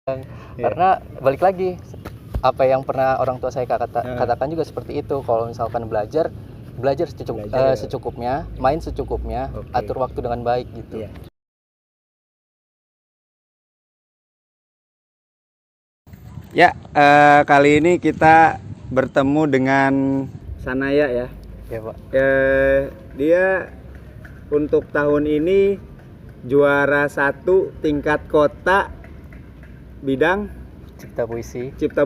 Iya. Karena balik lagi, apa yang pernah orang tua saya katakan juga seperti itu. Kalau misalkan belajar Belajar ya. secukupnya, main secukupnya, Oke. atur waktu dengan baik gitu. Iya. Ya, kali ini kita bertemu dengan Sanaya ya. Ya Pak. Dia untuk tahun ini juara 1 tingkat kota bidang Cipta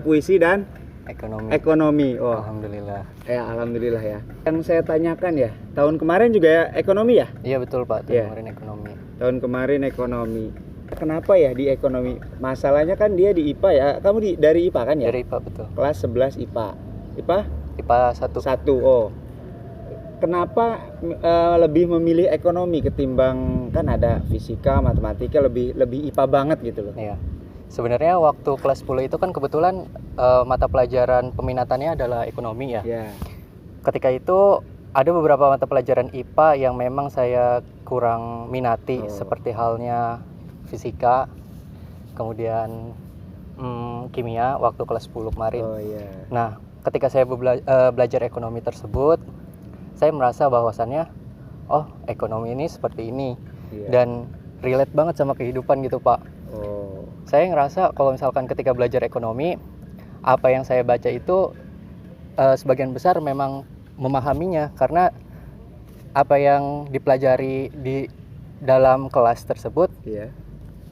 puisi dan ekonomi. Oh, Alhamdulillah. ya alhamdulillah ya. Yang saya tanyakan ya, tahun kemarin juga ekonomi ya? Iya betul Pak, Iya. kemarin ekonomi. Tahun kemarin ekonomi. Kenapa ya di ekonomi? Masalahnya kan dia di IPA ya. Kamu dari IPA kan ya? Dari IPA betul. Kelas 11 IPA. IPA IPA 1. 1. Oh. Kenapa lebih memilih ekonomi ketimbang kan ada fisika, matematika lebih IPA banget gitu loh. Iya. Sebenarnya waktu kelas 10 itu kan kebetulan mata pelajaran peminatannya adalah ekonomi ya. Ya. Ketika itu ada beberapa mata pelajaran IPA yang memang saya kurang minati, seperti halnya fisika, kemudian kimia waktu kelas 10 kemarin. Oh iya. Nah, ketika saya belajar ekonomi tersebut, saya merasa bahwasannya, oh ekonomi ini seperti ini, Iya. dan relate banget sama kehidupan gitu Pak. Oh. Saya ngerasa kalau misalkan ketika belajar ekonomi, apa yang saya baca itu sebagian besar memang memahaminya, karena apa yang dipelajari di dalam kelas tersebut, Iya.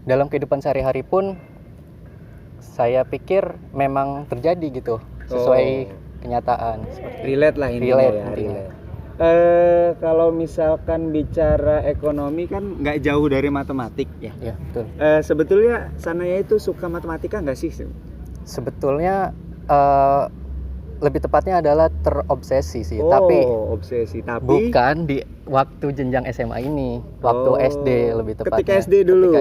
dalam kehidupan sehari-hari pun saya pikir memang terjadi gitu, sesuai kenyataan. Relate lah intinya. Relate ya, intinya. relate. Kalau misalkan bicara ekonomi kan nggak jauh dari matematik ya. Ya betul. Sebetulnya Sanaya itu suka matematika nggak sih? Sebetulnya lebih tepatnya adalah terobsesi sih, obsesi. Tapi bukan di waktu jenjang SMA ini, waktu SD lebih tepatnya. Ketika SD dulu.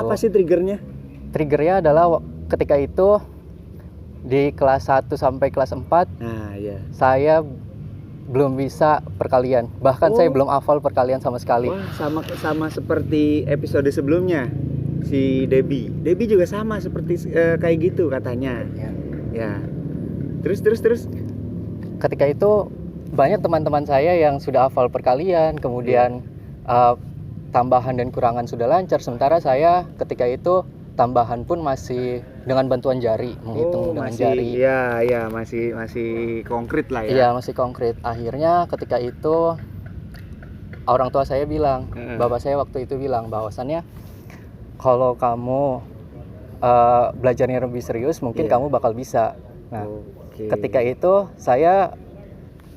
Apa sih triggernya? Triggernya adalah ketika itu di kelas 1 sampai kelas 4. Nah, iya. Saya belum bisa perkalian. Bahkan saya belum hafal perkalian sama sekali. Wah, sama seperti episode sebelumnya. Si Debbie juga sama seperti kayak gitu katanya. Ya. Terus. Ketika itu banyak teman-teman saya yang sudah hafal perkalian, kemudian tambahan dan kurangan sudah lancar, sementara saya ketika itu tambahan pun masih dengan bantuan jari, menghitung dengan jari. Iya, masih konkret lah ya. Iya, masih konkret. Akhirnya ketika itu orang tua saya bilang, bapak saya waktu itu bilang bahwasannya kalau kamu belajarnya lebih serius, mungkin kamu bakal bisa. Nah, ketika itu saya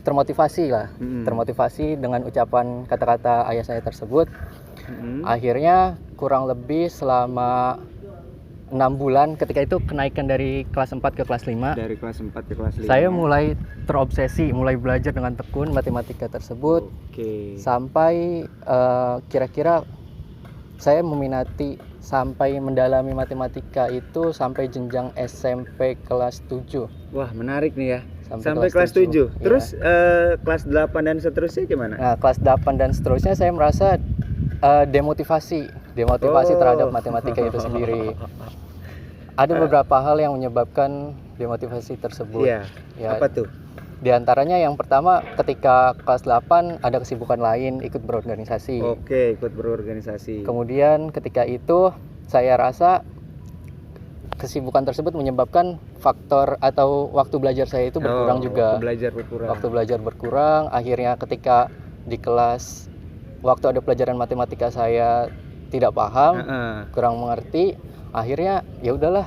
termotivasi dengan ucapan kata-kata ayah saya tersebut. Akhirnya kurang lebih selama 6 bulan, ketika itu kenaikan dari kelas 4 ke kelas 5. Dari kelas 4 ke kelas 5. Saya mulai terobsesi, mulai belajar dengan tekun matematika tersebut. Sampai kira-kira saya meminati sampai mendalami matematika itu sampai jenjang SMP kelas 7. Wah, menarik nih ya. Sampai kelas 7. Ya. Terus kelas 8 dan seterusnya gimana? Nah, kelas 8 dan seterusnya saya merasa demotivasi terhadap matematika itu sendiri. Ada beberapa hal yang menyebabkan demotivasi tersebut. Iya. Ya, apa tuh? Di antaranya yang pertama, ketika kelas 8 ada kesibukan lain, ikut berorganisasi. Oke, ikut berorganisasi. Kemudian ketika itu saya rasa kesibukan tersebut menyebabkan faktor atau waktu belajar saya itu berkurang juga. Waktu belajar berkurang. Akhirnya ketika di kelas, waktu ada pelajaran matematika saya tidak paham, kurang mengerti. Akhirnya ya udahlah,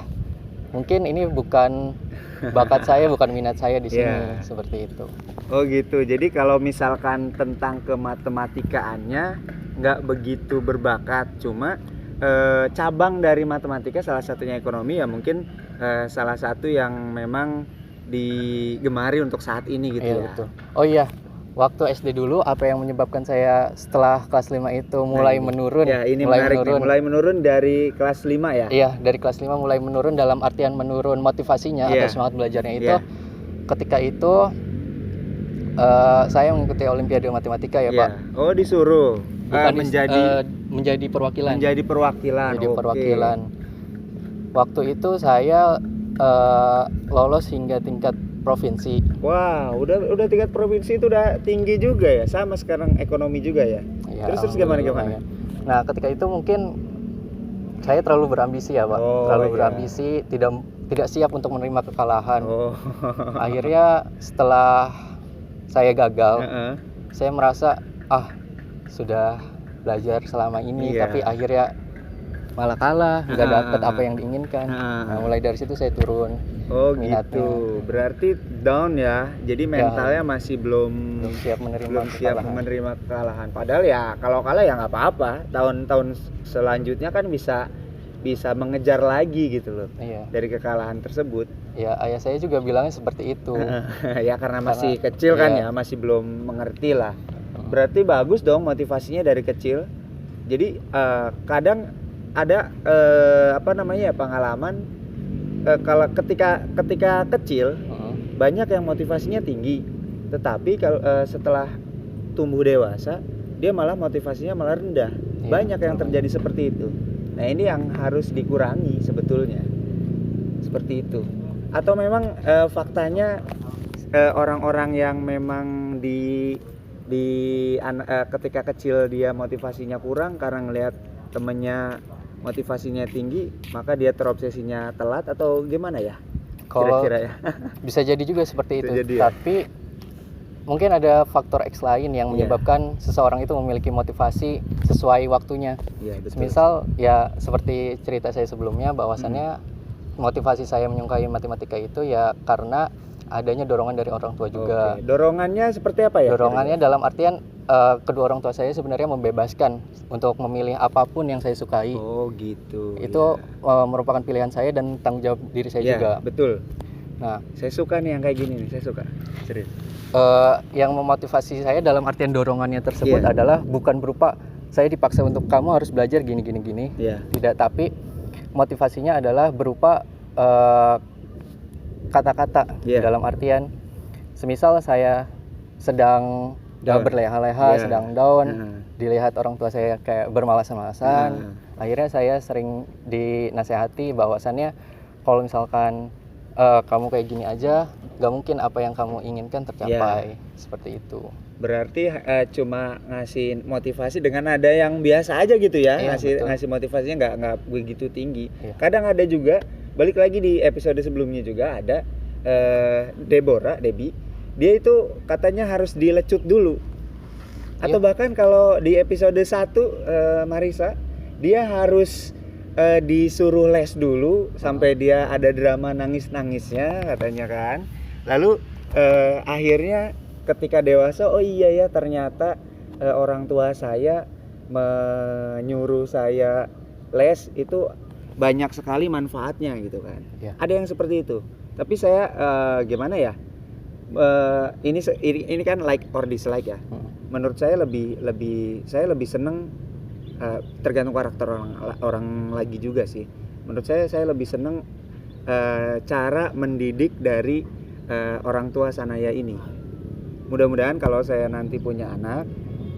mungkin ini bukan bakat saya, bukan minat saya di sini. Seperti itu. Oh gitu. Jadi kalau misalkan tentang kematematikaannya nggak begitu berbakat, cuma cabang dari matematika salah satunya ekonomi ya mungkin salah satu yang memang digemari untuk saat ini gitu. Iya, betul. Oh iya, waktu SD dulu apa yang menyebabkan saya setelah kelas 5 itu mulai menurun? Ya, ini mulai menurun dari kelas 5 ya? Iya, dari kelas 5 mulai menurun, dalam artian menurun motivasinya atau semangat belajarnya itu. Ketika itu saya mengikuti Olimpiade Matematika ya, Pak. Oh, disuruh. Bukan menjadi perwakilan. Menjadi perwakilan. Waktu itu saya lolos hingga tingkat provinsi. Wah, udah tingkat provinsi itu udah tinggi juga ya. Sama sekarang ekonomi juga ya. Ya, Terus gimana? Ya. Nah, ketika itu mungkin saya terlalu berambisi ya, Pak. Berambisi, tidak siap untuk menerima kekalahan. Akhirnya setelah saya gagal, saya merasa sudah belajar selama ini, tapi akhirnya malah kalah, nggak dapat apa yang diinginkan. Nah, mulai dari situ saya turun minatnya. Gitu. Berarti down ya. Jadi mentalnya masih belum siap menerima kekalahan. Padahal ya kalau kalah ya nggak apa-apa. Tahun-tahun selanjutnya kan bisa mengejar lagi gitu loh. Dari kekalahan tersebut. Ya, ayah saya juga bilangnya seperti itu. Ya karena masih kecil kan ya, masih belum mengerti lah. Berarti bagus dong motivasinya dari kecil. Jadi kadang ada pengalaman kalau ketika kecil banyak yang motivasinya tinggi, tetapi kalau setelah tumbuh dewasa dia malah motivasinya malah rendah. Banyak yang terjadi seperti itu. Nah, ini yang harus dikurangi sebetulnya. Seperti itu. Atau memang faktanya orang-orang yang memang ketika kecil dia motivasinya kurang karena ngelihat temennya motivasinya tinggi, maka dia terobsesinya telat atau gimana ya? Kira-kira ya. Bisa jadi juga seperti itu. Tapi mungkin ada faktor X lain yang menyebabkan seseorang itu memiliki motivasi sesuai waktunya. Misal ya seperti cerita saya sebelumnya, bahwasannya motivasi saya menyukai matematika itu ya karena adanya dorongan dari orang tua juga. Dorongannya seperti apa ya? Dorongannya dalam artian kedua orang tua saya sebenarnya membebaskan untuk memilih apapun yang saya sukai. Oh gitu. Itu merupakan pilihan saya dan tanggung jawab diri saya juga. Betul. Nah, saya suka nih yang kayak gini nih, saya suka. Serius. Yang memotivasi saya dalam artian dorongannya tersebut adalah bukan berupa saya dipaksa untuk kamu harus belajar gini. Tidak, tapi motivasinya adalah berupa kata-kata dalam artian semisal saya sedang berleha-leha, sedang down, dilihat orang tua saya kayak bermalas-malasan, akhirnya saya sering dinasehati bahwasannya kalau misalkan kamu kayak gini aja, gak mungkin apa yang kamu inginkan tercapai. Seperti itu. Berarti cuma ngasih motivasi dengan ada yang biasa aja gitu ya, ngasih motivasinya nggak begitu tinggi. Kadang ada juga, balik lagi di episode sebelumnya juga ada Debbie, dia itu katanya harus dilecut dulu. Atau bahkan kalau di episode 1 Marisa, dia harus disuruh les dulu sampai dia ada drama nangis-nangisnya katanya kan. Lalu akhirnya ketika dewasa, oh iya ya ternyata orang tua saya menyuruh saya les itu banyak sekali manfaatnya gitu kan. Ada yang seperti itu. Tapi saya gimana ya? Ini kan like or dislike ya. Menurut saya saya lebih seneng, tergantung karakter orang lagi juga sih. Menurut saya lebih seneng cara mendidik dari orang tua sanaya ini. Mudah-mudahan kalau saya nanti punya anak,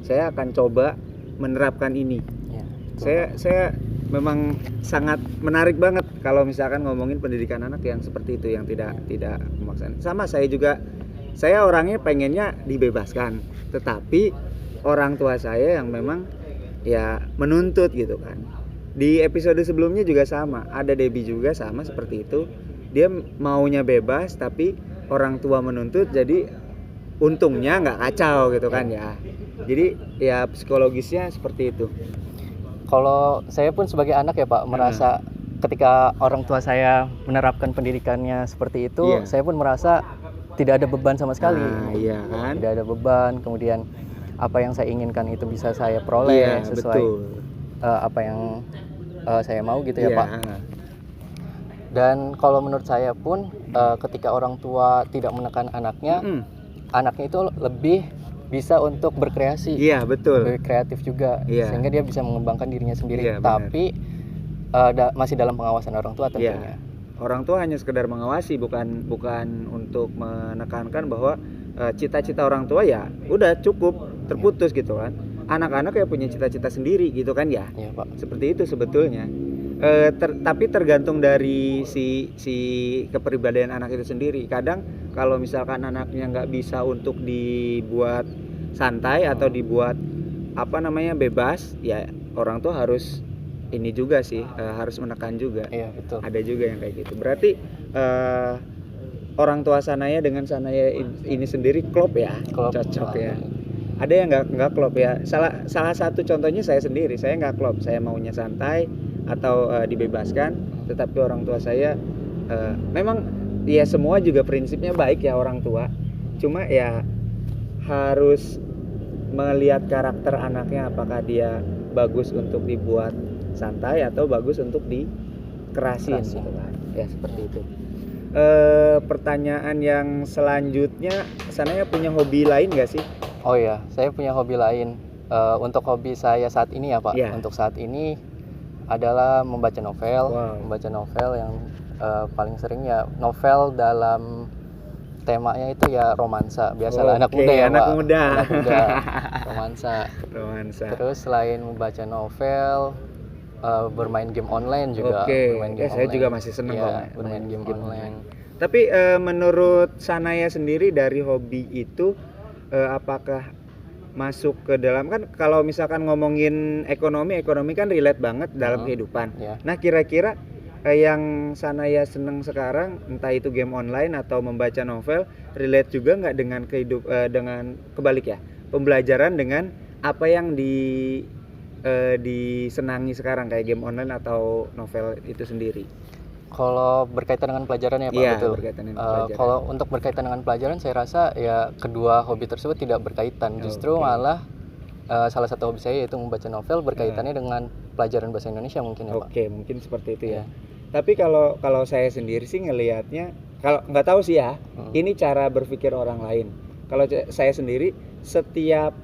saya akan coba menerapkan ini. Saya memang sangat menarik banget kalau misalkan ngomongin pendidikan anak yang seperti itu, yang tidak memaksakan. Sama saya orangnya pengennya dibebaskan, tetapi orang tua saya yang memang ya menuntut gitu kan. Di episode sebelumnya juga sama, ada Debbie juga sama seperti itu. Dia maunya bebas tapi orang tua menuntut, jadi untungnya nggak kacau gitu kan ya. Jadi ya psikologisnya seperti itu. Kalau saya pun sebagai anak ya Pak, merasa ketika orang tua saya menerapkan pendidikannya seperti itu, saya pun merasa tidak ada beban sama sekali. Kan? Tidak ada beban, kemudian apa yang saya inginkan itu bisa saya peroleh sesuai apa yang saya mau gitu ya Pak. Dan kalau menurut saya pun ketika orang tua tidak menekan anaknya, anaknya itu lebih bisa untuk berkreasi. Lebih kreatif juga, sehingga dia bisa mengembangkan dirinya sendiri. Tapi masih dalam pengawasan orang tua tentunya. Orang tua hanya sekedar mengawasi, bukan untuk menekankan bahwa cita-cita orang tua ya udah cukup terputus gitu kan. Anak-anak ya punya cita-cita sendiri gitu kan ya. Pak. Seperti itu sebetulnya. Tapi tergantung dari si kepribadian anak itu sendiri. Kadang kalau misalkan anaknya nggak bisa untuk dibuat santai atau dibuat bebas, ya orang tua harus ini juga sih, harus menekan juga. Iya, betul. Ada juga yang kayak gitu. Berarti orang tua Sanaya dengan Sanaya ini sendiri klop ya, cocok ya. Ada yang nggak klop ya. Salah satu contohnya saya sendiri, saya nggak klop, saya maunya santai atau dibebaskan, tetapi orang tua saya memang ya semua juga prinsipnya baik ya orang tua, cuma ya harus melihat karakter anaknya, apakah dia bagus untuk dibuat santai atau bagus untuk dikerasin gitu kan. Ya seperti itu. Pertanyaan yang selanjutnya, Sanaya punya hobi lain nggak sih? Oh iya, saya punya hobi lain. Untuk hobi saya saat ini ya Pak, untuk saat ini adalah membaca novel. Membaca novel yang paling sering ya novel dalam temanya itu ya romansa. Biasalah anak muda ya Pak. Anak muda, romansa. Terus selain membaca novel, bermain game online juga. Bermain game saya juga masih seneng bermain game online. Tapi menurut Sanaya sendiri dari hobi itu apakah masuk ke dalam, kan kalau misalkan ngomongin ekonomi kan relate banget dalam kehidupan. Nah kira-kira yang Sanaya seneng sekarang, entah itu game online atau membaca novel, relate juga nggak dengan dengan kebalik ya, pembelajaran dengan apa yang disenangi sekarang kayak game online atau novel itu sendiri? Kalau berkaitan dengan pelajaran ya Pak, betul. Kalau untuk berkaitan dengan pelajaran, saya rasa ya kedua hobi tersebut tidak berkaitan. Justru malah salah satu hobi saya yaitu membaca novel berkaitannya dengan pelajaran bahasa Indonesia mungkin ya Pak. Mungkin seperti itu ya. Tapi kalau saya sendiri sih ngelihatnya, kalau nggak tahu sih ya, ini cara berpikir orang lain. Kalau saya sendiri, setiap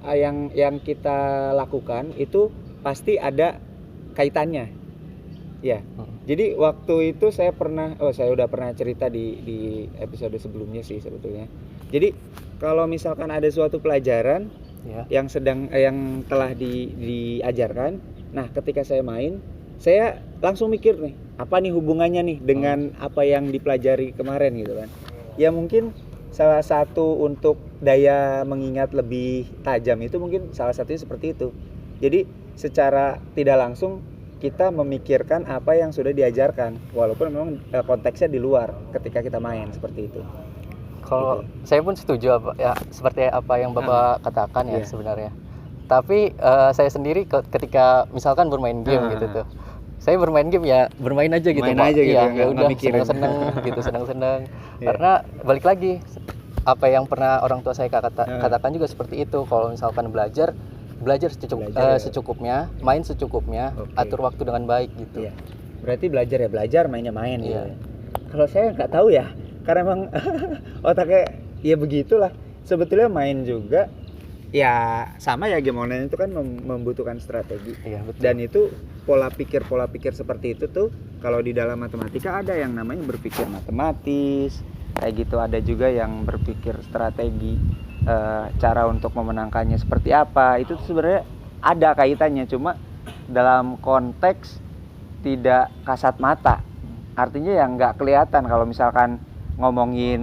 yang kita lakukan itu pasti ada kaitannya. Ya. Jadi waktu itu saya udah pernah cerita di episode sebelumnya sih sebetulnya. Jadi kalau misalkan ada suatu pelajaran yang telah diajarkan, nah ketika saya main, saya langsung mikir nih, apa nih hubungannya nih dengan apa yang dipelajari kemarin gitu kan. Ya mungkin salah satu untuk daya mengingat lebih tajam itu mungkin salah satunya seperti itu. Jadi secara tidak langsung kita memikirkan apa yang sudah diajarkan, walaupun memang konteksnya di luar ketika kita main seperti itu. Kalau saya pun setuju seperti apa yang Bapak katakan ya sebenarnya. Tapi saya sendiri ketika misalkan bermain game gitu tuh, saya bermain game ya bermain aja gitu Pak. Ya udah seneng-seneng. Karena balik lagi apa yang pernah orang tua saya katakan juga seperti itu. Kalau misalkan belajar secukupnya, main secukupnya, atur waktu dengan baik gitu. Berarti belajar, mainnya main gitu. Kalau saya nggak tahu ya, karena emang otaknya ya begitulah. Sebetulnya main juga ya sama ya, game online itu kan membutuhkan strategi. Dan itu pola pikir seperti itu tuh kalau di dalam matematika ada yang namanya berpikir matematis kayak gitu, ada juga yang berpikir strategi. Cara untuk memenangkannya seperti apa, itu sebenarnya ada kaitannya, cuma dalam konteks tidak kasat mata, artinya yang nggak kelihatan. Kalau misalkan ngomongin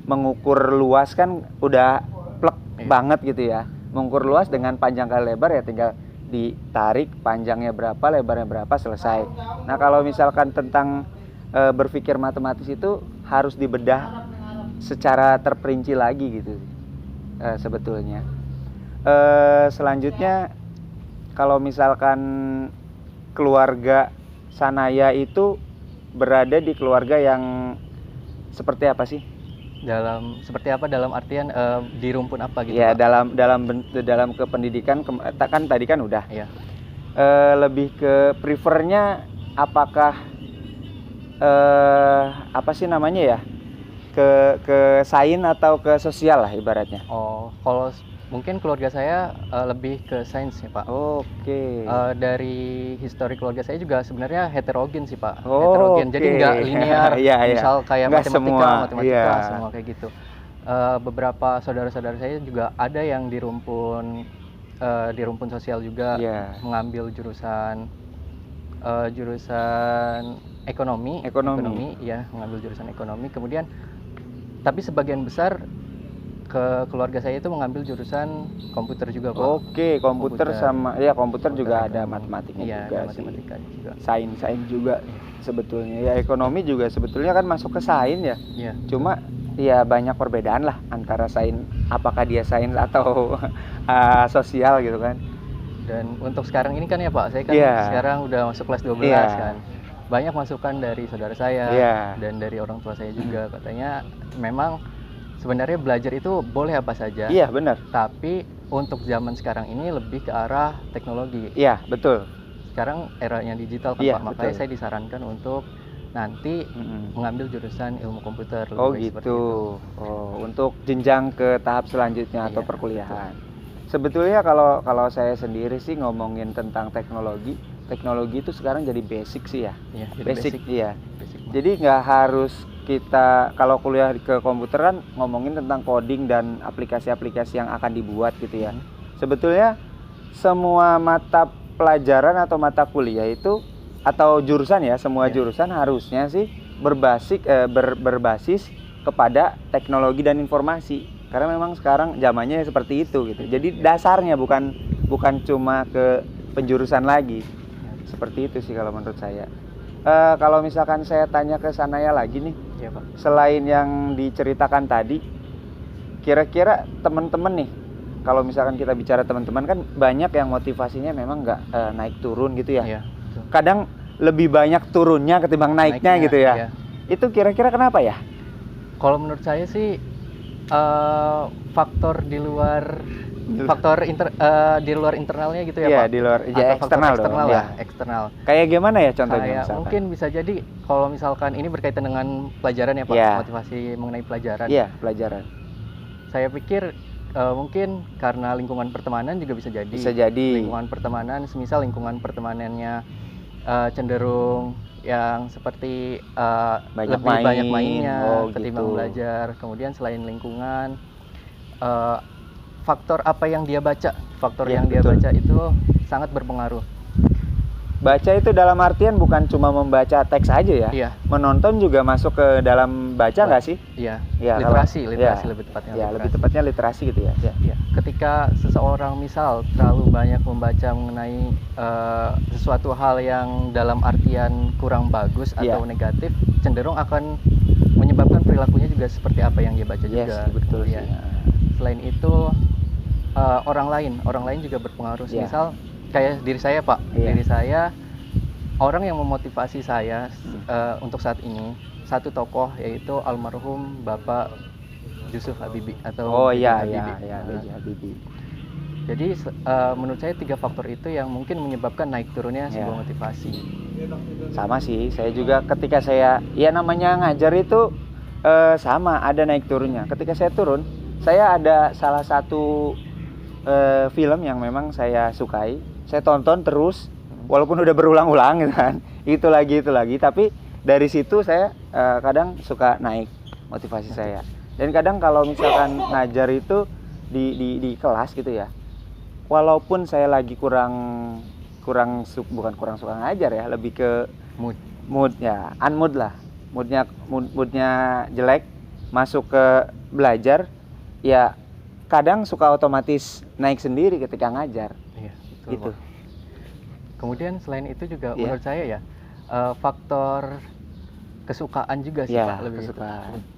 mengukur luas kan udah plek banget gitu ya, mengukur luas dengan panjang kali lebar ya tinggal ditarik, panjangnya berapa, lebarnya berapa, selesai. Nah kalau misalkan tentang berpikir matematis itu harus dibedah secara terperinci lagi gitu sebetulnya. Selanjutnya kalau misalkan keluarga Sanaya itu berada di keluarga yang seperti apa sih? Seperti apa dalam artian di rumpun apa gitu? Ya Pak? dalam kependidikan kan tadi kan udah. Lebih ke prefernya apakah ke sains atau ke sosial lah ibaratnya. Kalau mungkin keluarga saya lebih ke sains ya Pak. Dari histori keluarga saya juga sebenarnya heterogen sih Pak. Heterogen, jadi nggak linear. Misal kayak matematika semua kayak gitu. Beberapa saudara-saudara saya juga ada yang di rumpun di rumpun sosial juga, mengambil jurusan ekonomi, ya, mengambil jurusan ekonomi. Kemudian tapi sebagian besar keluarga saya itu mengambil jurusan komputer juga, Pak. Oke, komputer sama ya komputer juga ada matematiknya juga. Ada matematika juga. Sains juga sebetulnya. Ya ekonomi juga sebetulnya kan masuk ke sains ya. Iya. Cuma ya banyak perbedaan lah antara sains, apakah dia sains atau sosial gitu kan. Dan untuk sekarang ini kan ya Pak, saya kan sekarang udah masuk kelas 12 kan. Banyak masukan dari saudara saya dan dari orang tua saya juga, katanya memang sebenarnya belajar itu boleh apa saja. Iya, benar. Tapi untuk zaman sekarang ini lebih ke arah teknologi. Iya, betul. Sekarang eranya digital kan, Pak. Makanya saya disarankan untuk nanti mengambil jurusan ilmu komputer. Oh gitu. Oh, untuk jenjang ke tahap selanjutnya atau perkuliahan. Betul. Sebetulnya kalau saya sendiri sih ngomongin tentang teknologi itu sekarang jadi basic sih ya. Iya, basic. Iya. Jadi nggak harus kita kalau kuliah ke komputer kan ngomongin tentang coding dan aplikasi-aplikasi yang akan dibuat gitu ya. Sebetulnya semua mata pelajaran atau mata kuliah itu atau jurusan ya, semua jurusan harusnya sih berbasis kepada teknologi dan informasi. Karena memang sekarang zamannya seperti itu gitu. Jadi dasarnya bukan cuma ke penjurusan lagi. Seperti itu sih kalau menurut saya. Kalau misalkan saya tanya ke Sanaya lagi nih, Pak. Selain yang diceritakan tadi, kira-kira teman-teman nih, kalau misalkan kita bicara teman-teman kan banyak yang motivasinya memang nggak naik turun gitu ya. Kadang lebih banyak turunnya ketimbang naiknya gitu ya. Itu kira-kira kenapa ya? Kalau menurut saya sih faktor di luar internalnya gitu ya, Pak. Di luar eksternal lah, eksternal. Kayak gimana ya contohnya? Kayak mungkin bisa jadi kalau misalkan ini berkaitan dengan pelajaran ya, Pak, motivasi mengenai pelajaran. Iya, pelajaran. Saya pikir mungkin karena lingkungan pertemanan juga bisa jadi. Lingkungan pertemanan, semisal lingkungan pertemanannya cenderung yang seperti lebih banyak mainnya ketimbang belajar. Kemudian selain lingkungan, faktor apa yang dia baca, dia baca itu sangat berpengaruh. Baca itu dalam artian bukan cuma membaca teks aja ya. Iya. Menonton juga masuk ke dalam baca nggak sih? Iya. Literasi lebih tepatnya. Ya, lebih tepatnya literasi gitu ya. Iya. Ketika seseorang misal terlalu banyak membaca mengenai sesuatu hal yang dalam artian kurang bagus atau negatif, cenderung akan menyebabkan perilakunya juga seperti apa yang dia baca juga. Betul sih. Selain itu orang lain juga berpengaruh. Misal kayak diri saya, Pak. Diri saya, orang yang memotivasi saya untuk saat ini satu tokoh, yaitu almarhum Bapak Yusuf Habibie atau Habibie. Jadi menurut saya 3 faktor itu yang mungkin menyebabkan naik turunnya sebuah motivasi. Sama sih, saya juga ketika saya namanya ngajar itu sama ada naik turunnya. Ketika saya turun, saya ada salah satu film yang memang saya sukai. Saya tonton terus walaupun udah berulang-ulang gitu kan. Itu lagi tapi dari situ saya kadang suka naik motivasi saya. Dan kadang kalau misalkan ngajar itu di kelas gitu ya. Walaupun saya lagi bukan kurang suka ngajar ya, lebih ke moodnya, unmood lah. Moodnya jelek, masuk ke belajar ya kadang suka otomatis naik sendiri ketika ngajar. Gitu. Kemudian selain itu juga menurut saya ya faktor kesukaan juga sih, Pak, lebih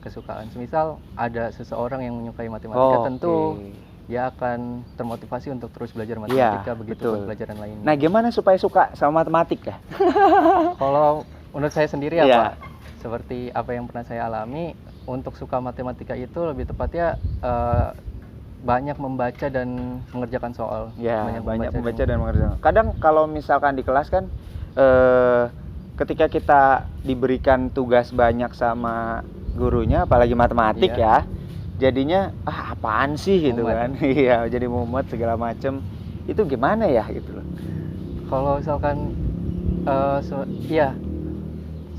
kesukaan. Semisal ada seseorang yang menyukai matematika, tentu dia akan termotivasi untuk terus belajar matematika, begitu pun pelajaran lainnya. Nah, gimana supaya suka sama matematika? Kalau menurut saya sendiri ya, Pak, seperti apa yang pernah saya alami, untuk suka matematika itu lebih tepatnya banyak membaca dan mengerjakan soal. Banyak membaca dan mengerjakan. Kadang kalau misalkan di kelas kan ketika kita diberikan tugas banyak sama gurunya, apalagi matematik jadinya apaan sih gitu kan. Jadi mumet segala macem. Itu gimana ya gitu loh. Kalau misalkan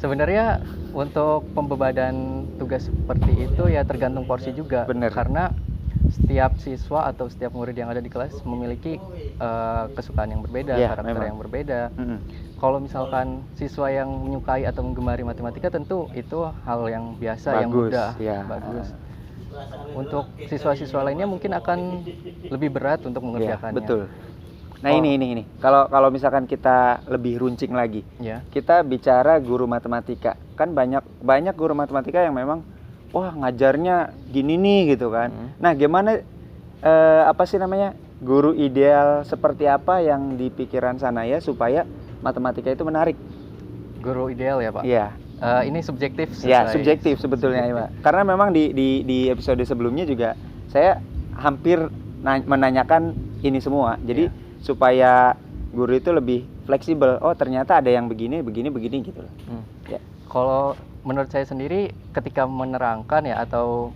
sebenarnya untuk pembebanan tugas seperti itu ya tergantung porsi juga. Bener. Karena setiap siswa atau setiap murid yang ada di kelas memiliki kesukaan yang berbeda, karakter memang. yang berbeda. Kalau misalkan siswa yang menyukai atau menggemari matematika, tentu itu hal yang biasa, yang mudah, bagus. Untuk siswa-siswa lainnya mungkin akan lebih berat untuk mengerjakannya. Betul. Nah ini. Kalau misalkan kita lebih runcing lagi, kita bicara guru matematika. Kan banyak guru matematika yang memang wah ngajarnya gini nih gitu kan. Nah gimana guru ideal seperti apa yang di pikiran Sanaya supaya matematika itu menarik? Guru ideal ya Pak? Iya. Ini subjektif. Subjektif sebetulnya ya Pak. Karena memang di episode sebelumnya juga saya hampir menanyakan ini semua. Jadi supaya guru itu lebih fleksibel. Oh ternyata ada yang begini gitu loh. Kalau menurut saya sendiri, ketika menerangkan ya atau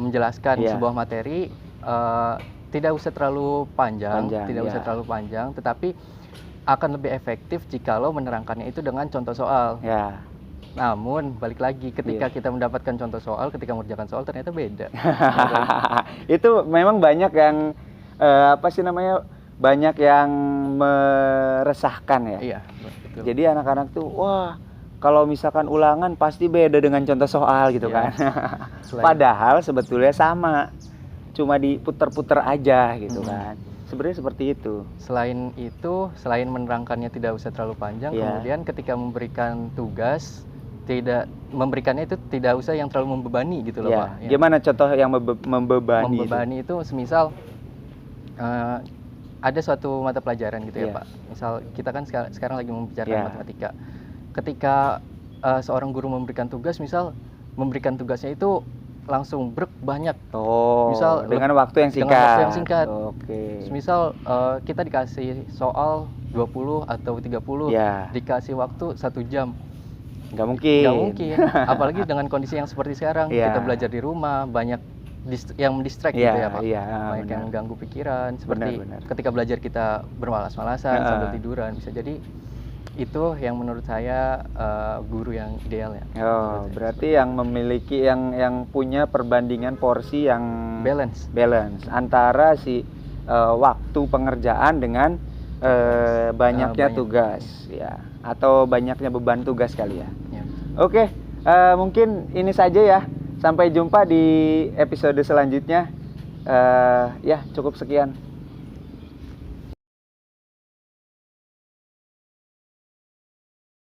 menjelaskan sebuah materi, tidak usah terlalu panjang, tetapi akan lebih efektif jikalau menerangkannya itu dengan contoh soal. Namun balik lagi, ketika kita mendapatkan contoh soal, ketika mengerjakan soal ternyata beda. Itu memang banyak yang banyak yang meresahkan ya. Iya, betul. Jadi anak-anak tuh wah kalau misalkan ulangan pasti beda dengan contoh soal gitu kan. Padahal sebetulnya sama, cuma diputer-puter aja gitu kan. Sebenarnya seperti itu. Selain itu, selain menerangkannya tidak usah terlalu panjang, kemudian ketika memberikan tugas, memberikannya itu tidak usah yang terlalu membebani gitu loh Pak. Gimana contoh yang membebani? Membebani itu semisal ada suatu mata pelajaran gitu ya Pak. Misal kita kan sekarang lagi membicarakan matematika. Ketika seorang guru memberikan tugas, misal memberikan tugasnya itu langsung banyak. Misal dengan waktu yang singkat. Misal kita dikasih soal 20 atau 30, dikasih waktu 1 jam. Nggak mungkin. Apalagi dengan kondisi yang seperti sekarang, kita belajar di rumah, banyak yang mendistract gitu ya Pak. Banyak yang mengganggu pikiran, seperti ketika belajar kita bermalas-malasan sambil tiduran, bisa jadi itu yang menurut saya guru yang ideal ya. Berarti yang memiliki yang punya perbandingan porsi yang balance antara si waktu pengerjaan dengan banyaknya tugas ya, atau banyaknya beban tugas kali ya. Oke, mungkin ini saja ya. Sampai jumpa di episode selanjutnya. Cukup sekian.